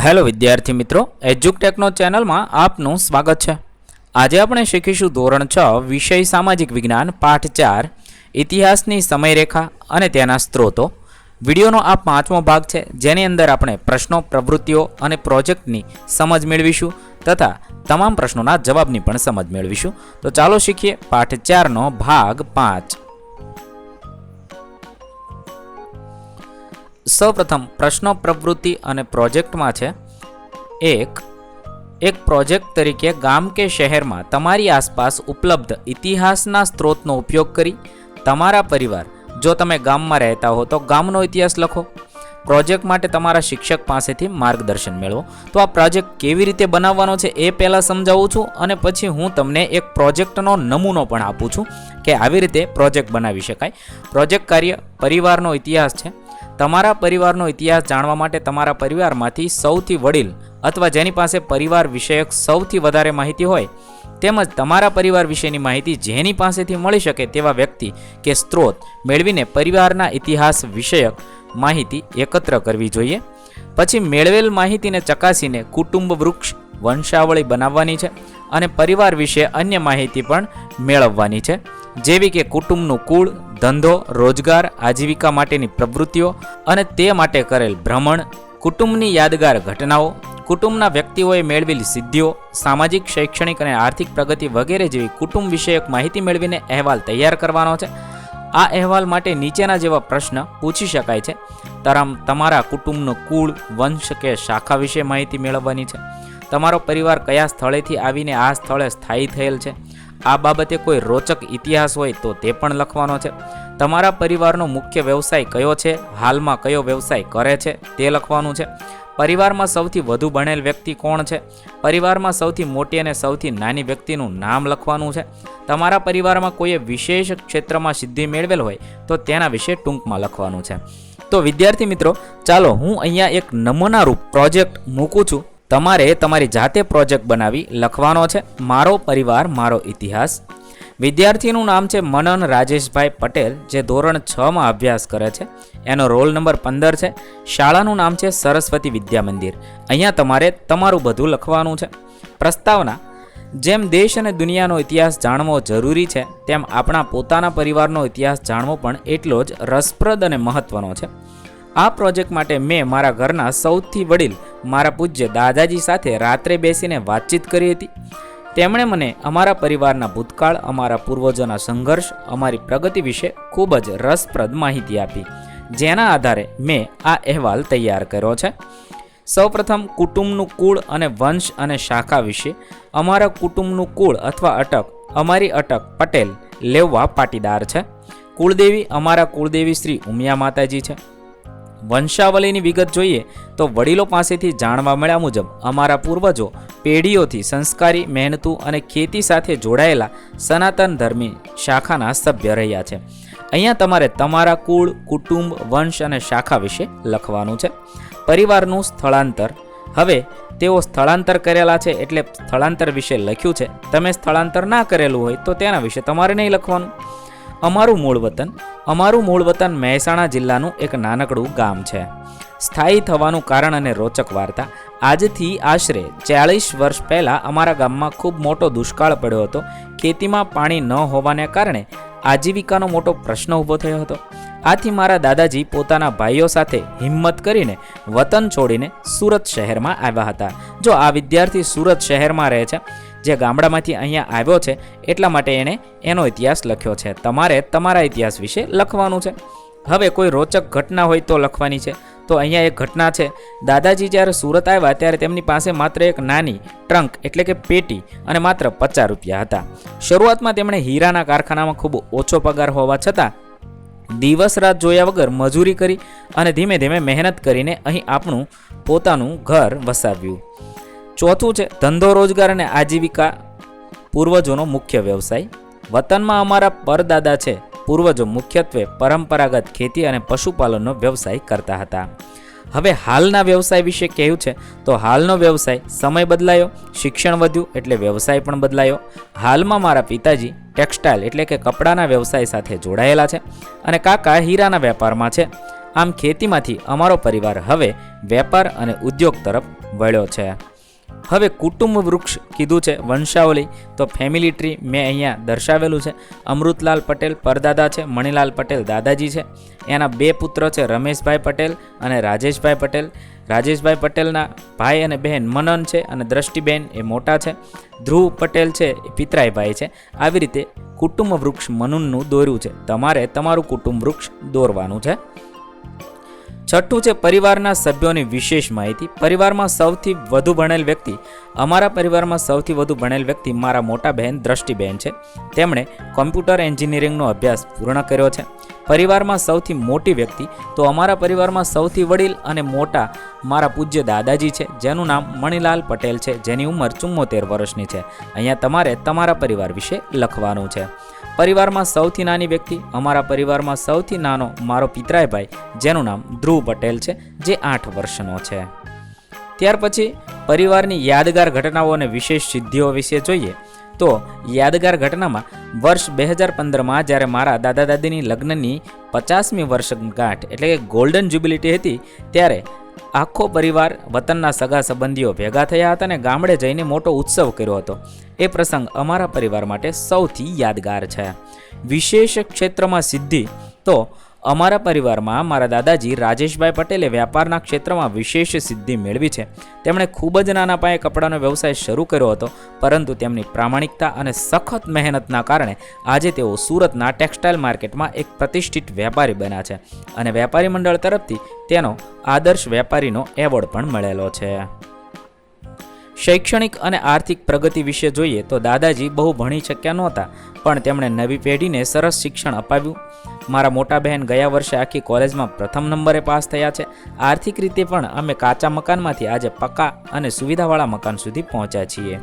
Hello વિદ્યાર્થી મિત્રો, એજ્યુકટેકનો ચેનલમાં આપનું સ્વાગત છે। આજે આપણે શીખીશું ધોરણ 6 વિષય સામાજિક વિજ્ઞાન પાઠ 4 ઇતિહાસની સમયરેખા અને તેના સ્ત્રોતો। વિડીયોનો આ પાંચમો ભાગ છે, જેની અંદર આપણે પ્રશ્નો, પ્રવૃત્તિઓ અને પ્રોજેક્ટની સમજ મેળવીશું તથા તમામ પ્રશ્નોના જવાબની પણ સમજ મેળવીશું। તો ચાલો શીખીએ પાઠ 4નો ભાગ 5। સૌપ્રથમ પ્રશ્નો, પ્રવૃત્તિ અને પ્રોજેક્ટમાં છે એક પ્રોજેક્ટ તરીકે ગામ કે શહેરમાં તમારી આસપાસ ઉપલબ્ધ ઇતિહાસના સ્ત્રોતનો ઉપયોગ કરી તમારા પરિવાર, જો તમે ગામમાં રહેતા હો તો ગામનો ઇતિહાસ લખો। પ્રોજેક્ટ માટે તમારા શિક્ષક પાસેથી માર્ગદર્શન મેળવો। તો આ પ્રોજેક્ટ કેવી રીતે બનાવવાનો છે એ પહેલાં સમજાવું છું અને પછી હું તમને એક પ્રોજેક્ટનો નમૂનો પણ આપું છું કે આવી રીતે પ્રોજેક્ટ બનાવી શકાય। પ્રોજેક્ટ કાર્ય પરિવારનો ઇતિહાસ છે। તમારા પરિવારનો ઇતિહાસ જાણવા માટે તમારા પરિવારમાંથી સૌથી વડીલ અથવા જેની પાસે પરિવાર વિષયક સૌથી વધારે માહિતી હોય તેમજ તમારા પરિવાર વિશેની માહિતી જેની પાસેથી મળી શકે તેવા વ્યક્તિ કે સ્ત્રોત મેળવીને પરિવારના ઇતિહાસ વિષયક માહિતી એકત્ર કરવી જોઈએ। પછી મેળવેલ માહિતીને ચકાસીને કુટુંબ વૃક્ષ વંશાવળી બનાવવાની છે અને પરિવાર વિશે અન્ય માહિતી પણ મેળવવાની છે, જેવી કે કુટુંબનું કુળ, ધંધો, રોજગાર, આજીવિકા માટેની પ્રવૃત્તિઓ અને તે માટે કરેલ ભ્રમણ, કુટુંબની યાદગાર ઘટનાઓ, કુટુંબના વ્યક્તિઓએ મેળવેલી સિદ્ધિઓ, સામાજિક, શૈક્ષણિક અને આર્થિક પ્રગતિ વગેરે જેવી કુટુંબ વિષયક માહિતી મેળવીને અહેવાલ તૈયાર કરવાનો છે। આ અહેવાલ માટે નીચેના જેવા પ્રશ્ન પૂછી શકાય છે। તમારા કુટુંબનું કુળ, વંશ કે શાખા વિશે માહિતી મેળવવાની છે। તમારો પરિવાર કયા સ્થળેથી આવીને આ સ્થળે સ્થાયી થયેલ છે, આ બાબતે કોઈ રોચક ઇતિહાસ હોય તો તે પણ લખવાનો છે। તમારા પરિવારનો મુખ્ય વ્યવસાય કયો છે, હાલમાં કયો વ્યવસાય કરે છે તે લખવાનું છે। પરિવારમાં સૌથી વધુ ભણેલ વ્યક્તિ કોણ છે, પરિવારમાં સૌથી મોટી અને સૌથી નાની વ્યક્તિનું નામ લખવાનું છે। તમારા પરિવારમાં કોઈએ વિશેષ ક્ષેત્રમાં સિદ્ધિ મેળવેલ હોય તો તેના વિશે ટૂંકમાં લખવાનું છે। તો વિદ્યાર્થી મિત્રો, ચાલો હું અહીંયા એક નમૂનારૂપ પ્રોજેક્ટ મૂકું છું। તમારે તમારી જાતે પ્રોજેક્ટ બનાવી લખવાનો છે મારો પરિવાર મારો ઇતિહાસ। વિદ્યાર્થીનું નામ છે મનન રાજેશભાઈ પટેલ, જે ધોરણ 6માં અભ્યાસ કરે છે। એનો રોલ નંબર 15 છે। શાળાનું નામ છે સરસ્વતી વિદ્યા મંદિર। અહીંયા તમારે તમારું બધું લખવાનું છે। પ્રસ્તાવના: જેમ દેશ અને દુનિયાનો ઇતિહાસ જાણવો જરૂરી છે, તેમ આપણા પોતાના પરિવારનો ઇતિહાસ જાણવો પણ એટલો જ રસપ્રદ અને મહત્વનો છે। આ પ્રોજેક્ટ માટે મેં મારા ઘરના સૌથી વડીલ મારા પૂજ્ય દાદાજી સાથે રાત્રે બેસીને વાતચીત કરી હતી। તેમણે મને અમારા પરિવારના ભૂતકાળ, અમારા પૂર્વજોના સંઘર્ષ, અમારી પ્રગતિ વિશે ખૂબ જ રસપ્રદ માહિતી આપી, જેના આધારે મેં આ અહેવાલ તૈયાર કર્યો છે। સૌપ્રથમ કુટુંબનું કુળ અને વંશ અને શાખા વિશે। અમારા કુટુંબનું કુળ અથવા અટક, અમારી અટક પટેલ લેવવા પાટીદાર છે। કુળદેવી અમારા કુળદેવી શ્રી ઉમિયા માતાજી છે। વંશાવલીની વિગત જોઈએ તો વડીલો પાસેથી જાણવા મળ્યા મુજબ અમારા પૂર્વજો પેઢીઓથી સંસ્કારી, મહેનતુ અને ખેતી સાથે જોડાયેલા સનાતન ધર્મી શાખાના સભ્ય રહ્યા છે। અહીંયા તમારે તમારા કુળ, કુટુંબ, વંશ અને શાખા વિશે લખવાનું છે। પરિવારનું સ્થળાંતર: હવે તેઓ સ્થળાંતર કરેલા છે એટલે સ્થળાંતર વિશે લખ્યું છે। તમે સ્થળાંતર ના કરેલું હોય તો તેના વિશે તમારે નહીં લખવાનું। અમારું મૂળ વતન મહેસાણા જિલ્લાનું એક નાનકડું ગામ છે। સ્થાયી થવાનું કારણ અને રોચક વાર્તા: આજથી આશરે 40 વર્ષ પહેલાં અમારા ગામમાં ખૂબ મોટો દુષ્કાળ પડ્યો હતો। ખેતીમાં પાણી ન હોવાને કારણે આજીવિકાનો મોટો પ્રશ્ન ઊભો થયો હતો। આથી મારા દાદાજી પોતાના ભાઈઓ સાથે હિંમત કરીને વતન છોડીને સુરત શહેરમાં આવ્યા હતા। જો આ વિદ્યાર્થી સુરત શહેરમાં રહે છે, જે ગામડામાંથી અહીંયા આવ્યો છે, એટલા માટે એણે એનો ઇતિહાસ લખ્યો છે। તમારે તમારા ઇતિહાસ વિશે લખવાનું છે। હવે કોઈ રોચક ઘટના હોય તો લખવાની છે। તો અહીંયા એક ઘટના છે। દાદાજી જ્યારે સુરત આવ્યા ત્યારે તેમની પાસે માત્ર એક નાની ટ્રંક એટલે કે પેટી અને માત્ર 50 રૂપિયા હતા। શરૂઆતમાં તેમણે હીરાના કારખાનામાં ખૂબ ઓછો પગાર હોવા છતાં દિવસ રાત જોયા વગર મજૂરી કરી અને ધીમે ધીમે મહેનત કરીને અહીં આપણું પોતાનું ઘર વસાવ્યું। ચોથું છે ધંધો, રોજગાર અને આજીવિકા: પૂર્વજોનો મુખ્ય વ્યવસાય: વતનમાં અમારા પરદાદા છે પૂર્વજો મુખ્યત્વે પરંપરાગત ખેતી અને પશુપાલનનો વ્યવસાય કરતા હતા। હવે હાલના વ્યવસાય વિશે કહ્યું છે તો હાલનો વ્યવસાય: સમય બદલાયો, શિક્ષણ વધ્યું એટલે વ્યવસાય પણ બદલાયો। હાલમાં મારા પિતાજી ટેક્સટાઇલ એટલે કે કપડાના વ્યવસાય સાથે જોડાયેલા છે અને કાકા હીરાના વેપારમાં છે। આમ ખેતીમાંથી અમારો પરિવાર હવે વેપાર અને ઉદ્યોગ તરફ વળ્યો છે. હવે કુટુંબ વૃક્ષ કીધું છે, વંશાવલી તો ફેમિલી ટ્રી મેં અહીંયા દર્શાવેલું છે. અમૃતલાલ પટેલ પરદાદા છે, મણિલાલ પટેલ દાદાજી છે. એના 2 પુત્ર છે, રમેશભાઈ પટેલ અને રાજેશભાઈ પટેલ. રાજેશભાઈ પટેલના ભાઈ અને બહેન મનન છે અને દ્રષ્ટિબેન એ મોટા છે. ધ્રુવ પટેલ છે એ પિતરાઈ ભાઈ છે. આવી રીતે કુટુંબ વૃક્ષ મનુનનું દોર્યું છે. તમારે તમારું કુટુંબ વૃક્ષ દોરવાનું છે. છઠ્ઠું છે પરિવારના સભ્યોની વિશેષ માહિતી. પરિવારમાં સૌથી વધુ ભણેલ વ્યક્તિ, અમારા પરિવારમાં સૌથી વધુ ભણેલ વ્યક્તિ મારા મોટા બહેન દ્રષ્ટિબેન છે. તેમણે કોમ્પ્યુટર એન્જિનિયરિંગનો અભ્યાસ પૂર્ણ કર્યો છે. પરિવારમાં સૌથી મોટી વ્યક્તિ તો અમારા પરિવારમાં સૌથી વડીલ અને મોટા મારા પૂજ્ય દાદાજી છે, જેનું નામ મણિલાલ પટેલ છે, જેની ઉંમર 74 વર્ષની છે. અહીંયા તમારે તમારા પરિવાર વિશે લખવાનું છે. પરિવારમાં સૌથી નાની વ્યક્તિ, અમારા પરિવારમાં સૌથી નાનો મારો પિતરાઈ ભાઈ, જેનું નામ ધ્રુવ પટેલ છે, જે 8 વર્ષનો છે. ત્યાર પછી પરિવારની યાદગાર ઘટનાઓ અને વિશેષ સિદ્ધિઓ વિશે જોઈએ તો યાદગાર ઘટનામાં વર્ષ 2015માં જ્યારે મારા દાદા દાદીની લગ્નની 50મી વર્ષગાંઠ એટલે કે ગોલ્ડન જ્યુબિલિટી હતી, ત્યારે આખો પરિવાર વતનના સગા સંબંધીઓ ભેગા થયા હતા અને ગામડે જઈને મોટો ઉત્સવ કર્યો હતો. એ પ્રસંગ અમારા પરિવાર માટે સૌથી યાદગાર છે. વિશેષ ક્ષેત્રમાં સિદ્ધિ તો અમારા પરિવારમાં મારા દાદાજી રાજેશભાઈ પટેલે વ્યાપારના ક્ષેત્રમાં વિશેષ સિદ્ધિ મેળવી છે. તેમણે ખૂબ જ નાના પાયે કપડાનો વ્યવસાય શરૂ કર્યો હતો, પરંતુ તેમની પ્રામાણિકતા અને સખત મહેનતના કારણે આજે તેઓ સુરતના ટેક્સટાઇલ માર્કેટમાં એક પ્રતિષ્ઠિત વેપારી બન્યા છે અને વેપારી મંડળ તરફથી તેનો આદર્શ વેપારીનો એવોર્ડ પણ મળેલો છે. શૈક્ષણિક અને આર્થિક પ્રગતિ વિશે જોઈએ તો દાદાજી બહુ ભણી શક્યા નહોતા, પણ તેમણે નવી પેઢીને સરસ શિક્ષણ અપાવ્યું. મારા મોટા બહેન ગયા વર્ષે આખી કોલેજમાં પ્રથમ નંબરે પાસ થયા છે. આર્થિક રીતે પણ અમે કાચા મકાનમાંથી આજે પક્કા અને સુવિધાવાળા મકાન સુધી પહોંચ્યા છીએ.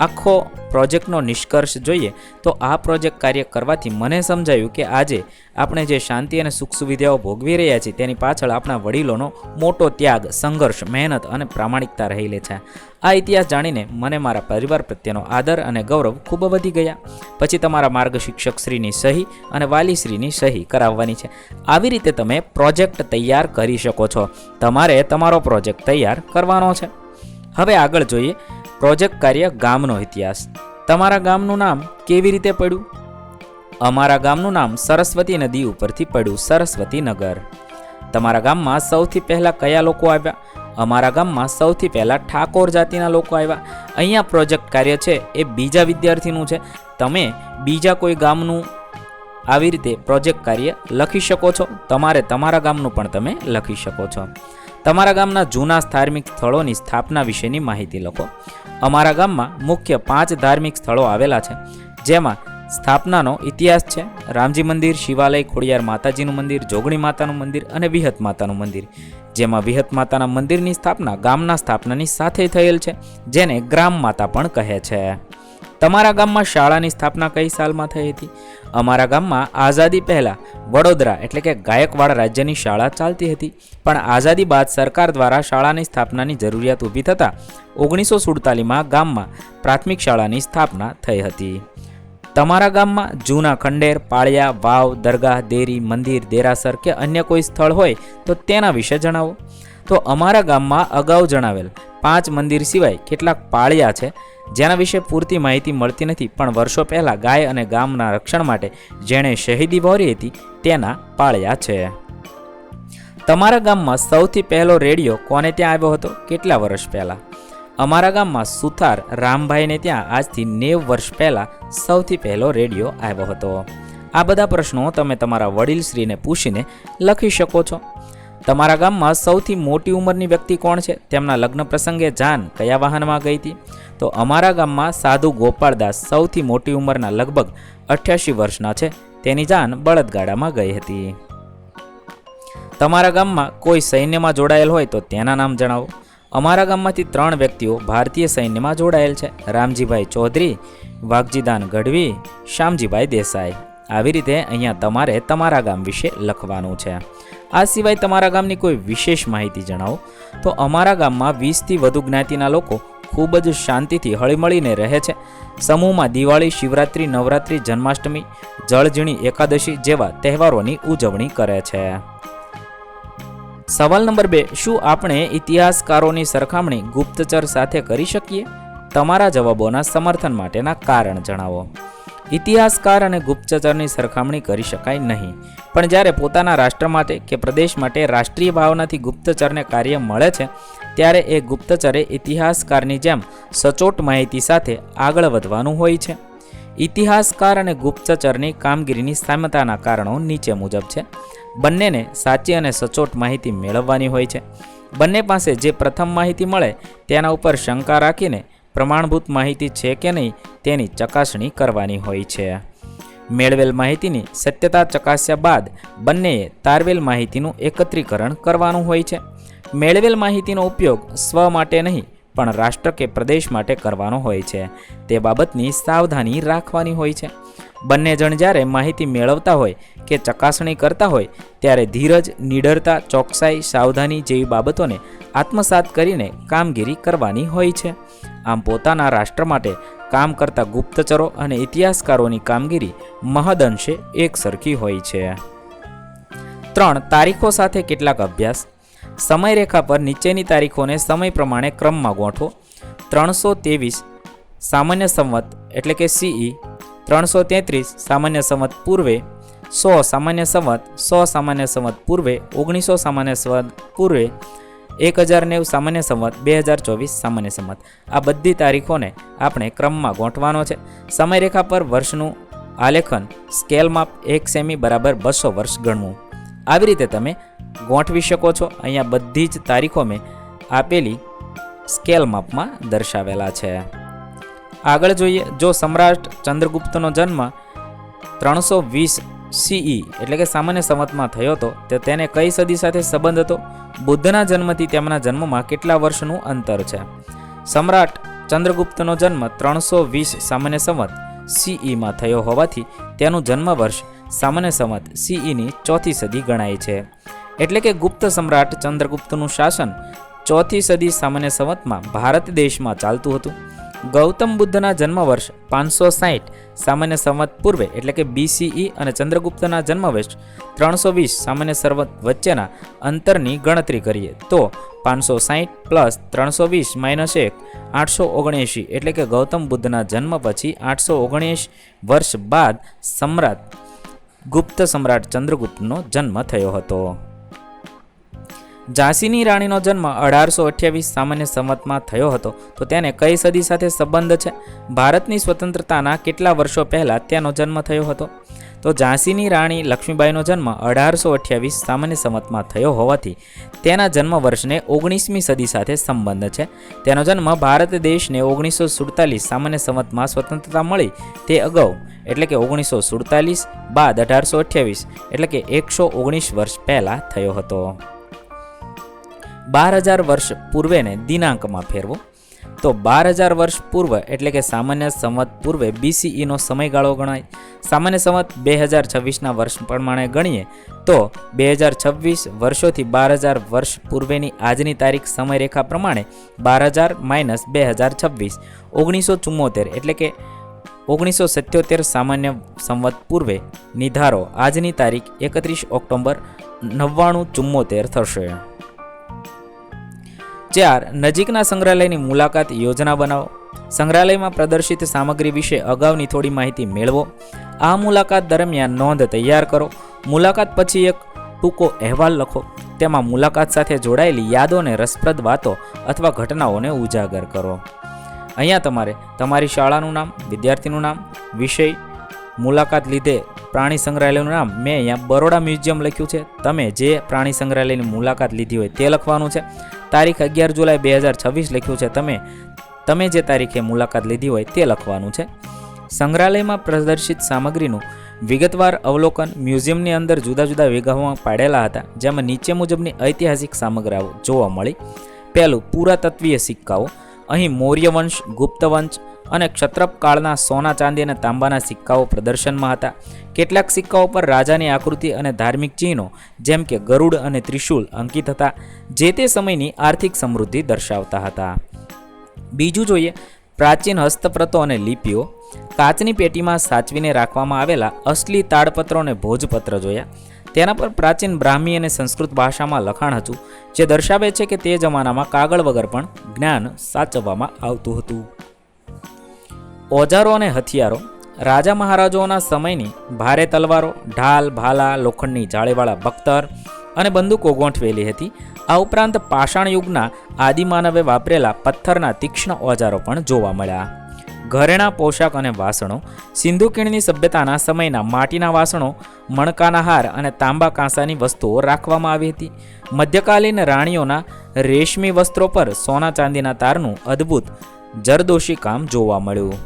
આખો પ્રોજેક્ટનો નિષ્કર્ષ જોઈએ તો આ પ્રોજેક્ટ કાર્ય કરવાથી મને સમજાયું કે આજે આપણે જે શાંતિ અને સુખ સુવિધાઓ ભોગવી રહ્યા છીએ તેની પાછળ આપણા વડીલોનો મોટો ત્યાગ, સંઘર્ષ, મહેનત અને પ્રામાણિકતા રહેલી છે. આ ઇતિહાસ જાણીને મને મારા પરિવાર પ્રત્યેનો આદર અને ગૌરવ ખૂબ વધી ગયા. પછી તમારા માર્ગશિક્ષક શ્રીની સહી અને વાલીશ્રીની સહી કરાવવાની છે. આવી રીતે તમે પ્રોજેક્ટ તૈયાર કરી શકો છો. તમારે તમારો પ્રોજેક્ટ તૈયાર કરવાનો છે. હવે આગળ જોઈએ પ્રોજેક્ટ કાર્ય ગામનો ઇતિહાસ. તમારા ગામનું નામ કેવી રીતે પડ્યું? અમારા ગામનું નામ સરસ્વતી નદી ઉપરથી પડ્યું, સરસ્વતી નગર. તમારા ગામમાં સૌથી પહેલાં કયા લોકો આવ્યા? અમારા ગામમાં સૌથી પહેલાં ઠાકોર જાતિના લોકો આવ્યા. અહીંયા પ્રોજેક્ટ કાર્ય છે એ બીજા વિદ્યાર્થીનું છે. તમે બીજા કોઈ ગામનું આવી રીતે પ્રોજેક્ટ કાર્ય લખી શકો છો. તમારે તમારા ગામનું પણ તમે લખી શકો છો. તમારા ગામના જૂના ધાર્મિક સ્થળોની સ્થાપના વિશેની માહિતી લખો. અમારા ગામમાં મુખ્ય 5 ધાર્મિક સ્થળો આવેલા છે, જેમાં સ્થાપનાનો ઇતિહાસ છે. રામજી મંદિર, શિવાલય, ખોડિયાર માતાજીનું મંદિર, જોગણી માતાનું મંદિર અને વિહત માતાનું મંદિર. જેમાં વિહત માતાના મંદિરની સ્થાપના ગામના સ્થાપનાની સાથે થયેલ છે, જેને ગ્રામ માતા પણ કહે છે. તમારા ગામમાં શાળાની સ્થાપના કઈ સાલમાં થઈ હતી? અમારા ગામમાં આઝાદી પહેલાં વડોદરા એટલે કે ગાયકવાડ રાજ્યની શાળા ચાલતી હતી, પણ આઝાદી બાદ સરકાર દ્વારા શાળાની સ્થાપનાની જરૂરિયાત ઊભી થતાં 1947માં ગામમાં પ્રાથમિક શાળાની સ્થાપના થઈ હતી. તમારા ગામમાં જૂના ખંડેર, પાળિયા, વાવ, દરગાહ, દેરી, મંદિર, દેરાસર કે અન્ય કોઈ સ્થળ હોય તો તેના વિશે જણાવો. તો અમારા ગામમાં અગાઉ જણાવેલ 5 મંદિર સિવાય કેટલાક પાળિયા છે, જેના વિશે પૂરતી માહિતી મળતી નથી, પણ વર્ષો પહેલાં ગાય અને ગામના રક્ષણ માટે જેણે શહીદી વહોરી હતી તેના પાળિયા છે. તમારા ગામમાં સૌથી પહેલો રેડિયો કોને ત્યાં આવ્યો હતો? કેટલા વર્ષ પહેલાં? અમારા ગામમાં સુથાર રામભાઈને ત્યાં આજથી 90 વર્ષ પહેલાં સૌથી પહેલો રેડિયો આવ્યો હતો. આ બધા પ્રશ્નો તમે તમારા વડીલશ્રીને પૂછીને લખી શકો છો. તમારા ગામમાં સૌથી મોટી ઉંમરની વ્યક્તિ કોણ છે? તેમના લગ્ન પ્રસંગે જાન કયા વાહનમાં ગઈ હતી? તો અમારા ગામમાં સાધુ ગોપાળદાસ સૌથી મોટી ઉંમરના લગભગ 88 વર્ષના છે. તેની જાન બળદગાડામાં ગઈ હતી. તમારા ગામમાં કોઈ સૈન્યમાં જોડાયેલ હોય તો તેના નામ જણાવો. અમારા ગામમાંથી 3 વ્યક્તિઓ ભારતીય સૈન્યમાં જોડાયેલ છે: રામજીભાઈ ચૌધરી, વાઘજીદાન ગઢવી, શ્યામજીભાઈ દેસાઈ. આવી રીતે અહીંયા તમારે તમારા ગામ વિશે લખવાનું છે. આ સિવાય તમારા ગામની કોઈ વિશેષ માહિતી જણાવો. તો અમારા ગામમાં 20થી વધુ જ્ઞાતિના લોકો ખૂબ જ શાંતિથી હળીમળીને રહે છે. સમૂહમાં દિવાળી, શિવરાત્રિ, નવરાત્રિ, જન્માષ્ટમી, જળઝીણી એકાદશી જેવા તહેવારોની ઉજવણી કરે છે. સવાલ નંબર 2, શું આપણે ઇતિહાસકારોની સરખામણી ગુપ્તચર સાથે કરી શકીએ? તમારા જવાબોના સમર્થન માટેના કારણ જણાવો. ઇતિહાસકાર અને ગુપ્તચરની સરખામણી કરી શકાય નહીં, પણ જ્યારે પોતાના રાષ્ટ્ર માટે કે પ્રદેશ માટે રાષ્ટ્રીય ભાવનાથી ગુપ્તચરને કાર્ય મળે છે ત્યારે એ ગુપ્તચરે ઇતિહાસકારની જેમ સચોટ માહિતી સાથે આગળ વધવાનું હોય છે. ઇતિહાસકાર અને ગુપ્તચરની કામગીરીની સામ્યતાના કારણો નીચે મુજબ છે. બંનેને સાચી અને સચોટ માહિતી મેળવવાની હોય છે. બંને પાસે જે પ્રથમ માહિતી મળે તેના ઉપર શંકા રાખીને પ્રમાણભૂત માહિતી છે કે નહીં તેની ચકાસણી કરવાની હોય છે. મેળવેલ માહિતીની સત્યતા ચકાસ્યા બાદ બંનેએ તારવેલ માહિતીનું એકત્રીકરણ કરવાનું હોય છે. મેળવેલ માહિતીનો ઉપયોગ સ્વ માટે નહીં પણ રાષ્ટ્ર કે પ્રદેશ માટે કરવાનો હોય છે. તે બાબતની સાવધાની રાખવાની હોય છે. બંને જણ જ્યારે માહિતી મેળવતા હોય કે ચકાસણી કરતા હોય ત્યારે ધીરજ, નીડરતા, ચોકસાઈ, સાવધાની જેવી બાબતોને આત્મસાત કરીને કામગીરી કરવાની હોય છે. આમ પોતાના રાષ્ટ્ર માટે કામ કરતા ગુપ્તચરો અને ઇતિહાસકારોની કામગીરી મહદઅંશે એકસરખી હોય છે. 3. તારીખો સાથે કેટલાક અભ્યાસ. સમયરેખા પર નીચેની તારીખોને સમય પ્રમાણે ક્રમમાં ગોઠવો. 323 સામાન્ય સંવત એટલે કે CE, 333 સામાન્ય સંવત પૂર્વે, 100 સામાન્ય સંવત, 100 સામાન્ય સંવત પૂર્વે, 1900 સામાન્ય સંવત પૂર્વે, 1090 સામાન્ય સંવત, 2024 સામાન્ય સંવત. આ બધી તારીખોને આપણે ક્રમમાં ગોઠવાનો છે. સમયરેખા પર વર્ષનું આલેખન સ્કેલ માપ 1 સેમી બરાબર 200 વર્ષ ગણવું. આવી રીતે તમે ગોઠવી શકો છો. અહીંયા બધી જ તારીખો મેં આપેલી સ્કેલ માપમાં દર્શાવેલા છે. આગળ જોઈએ, જો સમ્રાટ ચંદ્રગુપ્તનો જન્મ 320 CE એટલે કે સામાન્ય સંવતમાં થયો હતો તો તેને કઈ સદી સાથે સંબંધ હતો? બુદ્ધના જન્મથી તેમના જન્મમાં કેટલા વર્ષનું અંતર છે? સમ્રાટ ચંદ્રગુપ્તનો જન્મ 320 સામાન્ય સંવત CEમાં થયો હોવાથી તેનું જન્મ વર્ષ સામાન્ય સંવત CEની 4થી સદી ગણાય છે. એટલે કે ગુપ્ત સમ્રાટ ચંદ્રગુપ્તનું શાસન 4થી સદી સામાન્ય સંવતમાં ભારત દેશમાં ચાલતું હતું. ગૌતમ બુદ્ધના જન્મ વર્ષ 560 સામાન્ય સંવત પૂર્વે એટલે કે BCE અને ચંદ્રગુપ્તના જન્મ વર્ષ 320 સામાન્ય સંવત વચ્ચેના અંતરની ગણતરી કરીએ તો 560 પ્લસ 320 માઇનસ 1 879 એટલે કે ગૌતમ બુદ્ધના જન્મ પછી 879 વર્ષ બાદ ગુપ્ત સમ્રાટ ચંદ્રગુપ્તનો જન્મ થયો હતો. ઝાંસીની રાણીનો જન્મ 1828 સામાન્ય સંવતમાં થયો હતો તો તેને કઈ સદી સાથે સંબંધ છે? ભારતની સ્વતંત્રતાના કેટલા વર્ષો પહેલાં તેનો જન્મ થયો હતો? તો ઝાંસીની રાણી લક્ષ્મીબાઈનો જન્મ 1828 સામાન્ય સંવતમાં થયો હોવાથી તેના જન્મ વર્ષને 19મી સદી સાથે સંબંધ છે. તેનો જન્મ ભારત દેશને 1947 સામાન્ય સંવતમાં સ્વતંત્રતા મળી તે અગાઉ એટલે કે 1947 બાદ 1828 એટલે કે 119 વર્ષ પહેલાં થયો હતો. 12,000 વર્ષ પૂર્વેને દિનાંકમાં ફેરવો તો 12,000 વર્ષ પૂર્વ એટલે કે સામાન્ય સંવત પૂર્વે BCEનો સમયગાળો ગણાય. સામાન્ય સંવત 2026ના વર્ષ પ્રમાણે ગણીએ તો 2026 વર્ષોથી 12,000 વર્ષ પૂર્વેની આજની તારીખ સમયરેખા પ્રમાણે 12,000 માઇનસ 2026 1974 એટલે કે 1977 સામાન્ય સંવત પૂર્વે નિધારો આજની તારીખ 31 ઓક્ટોબર 9974 થશે. 4. નજીકના સંગ્રહાલયની મુલાકાત યોજના બનાવો. સંગ્રહાલયમાં પ્રદર્શિત સામગ્રી વિશે અગાઉની થોડી માહિતી મેળવો. આ મુલાકાત દરમિયાન નોંધ તૈયાર કરો. મુલાકાત પછી એક ટૂંકો અહેવાલ લખો. તેમાં મુલાકાત સાથે જોડાયેલી યાદો અને રસપ્રદ વાતો અથવા ઘટનાઓને ઉજાગર કરો. અહીંયા તમારે તમારી શાળાનું નામ, વિદ્યાર્થીનું નામ, વિષય, મુલાકાત લીધે પ્રાણી સંગ્રહાલયનું નામ. મેં અહીંયા બરોડા મ્યુઝિયમ લખ્યું છે. તમે જે પ્રાણી સંગ્રહાલયની મુલાકાત લીધી હોય તે લખવાનું છે. તારીખ 11 જુલાઈ 2026 લખ્યું છે. તમે જે તારીખે મુલાકાત લીધી હોય તે લખવાનું છે. સંગ્રહાલયમાં પ્રદર્શિત સામગ્રીનું વિગતવાર અવલોકન મ્યુઝિયમની અંદર જુદા જુદા વિભાગોમાં પાડેલા હતા, જેમાં નીચે મુજબની ઐતિહાસિક સામગ્રીઓ જોવા મળી. પહેલું, પુરાતત્વીય સિક્કાઓ. અહીં મૌર્ય વંશ, ગુપ્ત વંશ અને ક્ષત્રપ કાળના સોના, ચાંદી અને તાંબાના સિક્કાઓ પ્રદર્શનમાં હતા. કેટલાક સિક્કાઓ પર રાજાની આકૃતિ અને ધાર્મિક ચિહ્નો જેમ કે ગરુડ અને ત્રિશૂલ અંકિત હતા, જે તે સમયની આર્થિક સમૃદ્ધિ દર્શાવતા હતા. બીજું જોઈએ, પ્રાચીન હસ્તપ્રતો અને લિપિઓ. કાચની પેટીમાં સાચવીને રાખવામાં આવેલા અસલી તાડપત્રો અને ભોજપત્ર જોયા. તેના પર પ્રાચીન બ્રાહ્મી અને સંસ્કૃત ભાષામાં લખાણ હતું, જે દર્શાવે છે કે તે જમાનામાં કાગળ વગર પણ જ્ઞાન સાચવવામાં આવતું હતું. ઓજારો અને હથિયારો. રાજા મહારાજાઓના સમયની ભારે તલવારો, ઢાલ, ભાલા, લોખંડની જાળીવાળા બખ્તર અને બંદૂકો ગોઠવેલી હતી. આ ઉપરાંત પાષાણ યુગના આદિમાનવે વાપરેલા પથ્થરના તીક્ષ્ણ ઓજારો પણ જોવા મળ્યા. ઘરેણા, પોશાક અને વાસણો. સિંધુ ખીણની સભ્યતાના સમયના માટીના વાસણો, મણકાના હાર અને તાંબા કાંસાની વસ્તુઓ રાખવામાં આવી હતી. મધ્યકાલીન રાણીઓના રેશમી વસ્ત્રો પર સોના ચાંદીના તારનું અદ્ભુત જરદોશી કામ જોવા મળ્યું.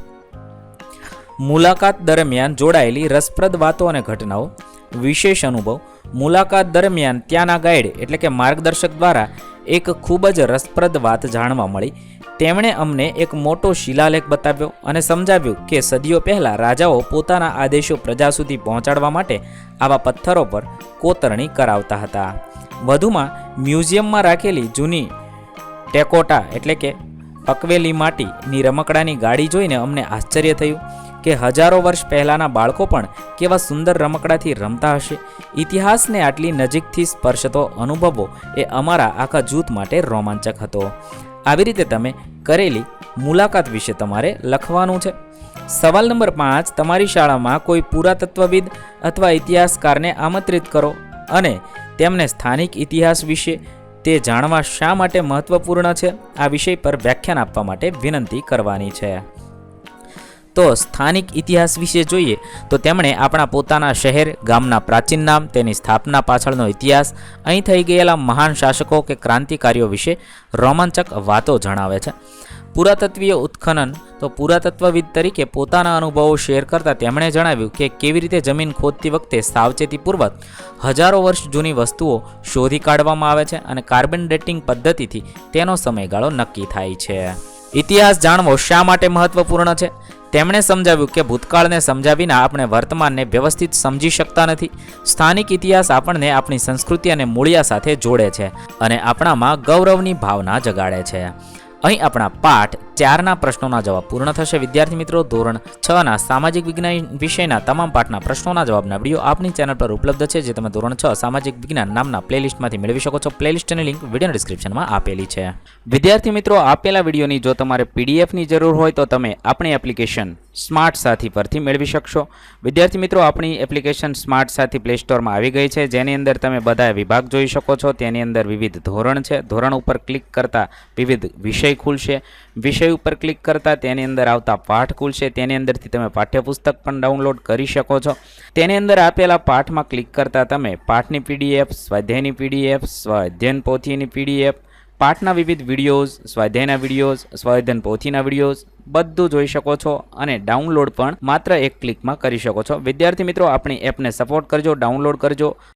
મુલાકાત દરમિયાન જોડાયેલી રસપ્રદ વાતો અને ઘટનાઓ. વિશેષ અનુભવ. મુલાકાત દરમિયાન ત્યાંના ગાઈડ એટલે કે માર્ગદર્શક દ્વારા એક ખૂબ જ રસપ્રદ વાત જાણવા મળી. તેમણે અમને એક મોટો શિલાલેખ બતાવ્યો અને સમજાવ્યું કે સદીઓ પહેલાં રાજાઓ પોતાના આદેશો પ્રજા સુધી પહોંચાડવા માટે આવા પથ્થરો પર કોતરણી કરાવતા હતા. વધુમાં મ્યુઝિયમમાં રાખેલી જૂની ટેકોટા એટલે કે પકવેલી માટીની રમકડાની ગાડી જોઈને અમને આશ્ચર્ય થયું કે હજારો વર્ષ પહેલાંના બાળકો પણ કેવા સુંદર રમકડાથી રમતા હશે. ઇતિહાસને આટલી નજીકથી સ્પર્શતો અનુભવો એ અમારા આખા જૂથ માટે રોમાંચક હતો. આવી રીતે તમે કરેલી મુલાકાત વિશે તમારે લખવાનું છે. સવાલ નંબર 5. તમારી શાળામાં કોઈ પુરાતત્વવિદ અથવા ઇતિહાસકારને આમંત્રિત કરો અને તેમને સ્થાનિક ઇતિહાસ વિશે તે જાણવા શા માટે મહત્વપૂર્ણ છે આ વિષય પર વ્યાખ્યાન આપવા માટે વિનંતી કરવાની છે. તો સ્થાનિક ઇતિહાસ વિશે જોઈએ તો તેમણે આપણા પોતાના શહેર, ગામના પ્રાચીન નામ, તેની સ્થાપના પાછળનો ઇતિહાસ, અહીં થઈ ગયેલા મહાન શાસકો કે ક્રાંતિકારીઓ વિશે રોમાંચક વાતો જણાવે છે. પુરાતત્વીય ઉત્ખનન. તો પુરાતત્વવિદ તરીકે પોતાના અનુભવો શેર કરતા તેમણે જણાવ્યું કે કેવી રીતે જમીન ખોદતી વખતે સાવચેતીપૂર્વક હજારો વર્ષ જૂની વસ્તુઓ શોધી કાઢવામાં આવે છે અને કાર્બન ડેટિંગ પદ્ધતિથી તેનો સમયગાળો નક્કી થાય છે. ઇતિહાસ જાણવો શા માટે મહત્વપૂર્ણ છે? તેમણે સમજાવ્યું કે ભૂતકાળને સમજ્યા વિના આપણે વર્તમાનને વ્યવસ્થિત સમજી શકતા નથી. સ્થાનિક ઇતિહાસ આપણને આપણી સંસ્કૃતિ અને મૂળિયા સાથે જોડે છે અને આપણામાં ગૌરવની ભાવના જગાડે છે. અહીં આપણા પાઠ 4ના પ્રશ્નોના જવાબ પૂર્ણ થશે. વિદ્યાર્થી મિત્રો, ધોરણ 6ના સામાજિક વિજ્ઞાન વિષયના તમામ પાઠના પ્રશ્નોના જવાબના વિડીયો આપણી ચેનલ પર ઉપલબ્ધ છે, જે તમે ધોરણ 6 સામાજિક વિજ્ઞાન નામના પ્લેલિસ્ટમાંથી મેળવી શકો છો. પ્લેલિસ્ટની લિંક વિડીયો ડિસ્ક્રિપ્શનમાં આપેલી છે. વિદ્યાર્થી મિત્રો, આપેલા વિડીયોની જો તમારે પીડીએફની જરૂર હોય તો તમે આપણી એપ્લિકેશન સ્માર્ટ સાથી પરથી મેળવી શકશો. વિદ્યાર્થી મિત્રો, આપણી એપ્લિકેશન સ્માર્ટ સાથી પ્લે સ્ટોરમાં આવી ગઈ છે, જેની અંદર તમે બધા વિભાગ જોઈ શકો છો. તેની અંદર વિવિધ ધોરણ છે. ધોરણ ઉપર ક્લિક કરતા વિવિધ વિષય ખુલશે. વિષય ઉપર ક્લિક કરતા તેની અંદર આવતા પાઠ ખુલશે. તેની અંદરથી તમે પાઠ્યપુસ્તક પણ ડાઉનલોડ કરી શકો છો. તેની અંદર આપેલા પાઠમાં ક્લિક કરતા તમે પાઠની પીડીએફ, સ્વાધ્યાયની પીડીએફ, સ્વાધ્યાયન પોથીની પીડીએફ, પાઠના વિવિધ વિડીયોઝ, સ્વાધ્યાયના વિડીયોઝ, સ્વાધ્યાયન પોથીના વિડીયોઝ બધું જોઈ શકો છો અને ડાઉનલોડ પણ માત્ર એક ક્લિકમાં કરી શકો છો. વિદ્યાર્થી મિત્રો, આપણી એપને સપોર્ટ કરજો, ડાઉનલોડ કરજો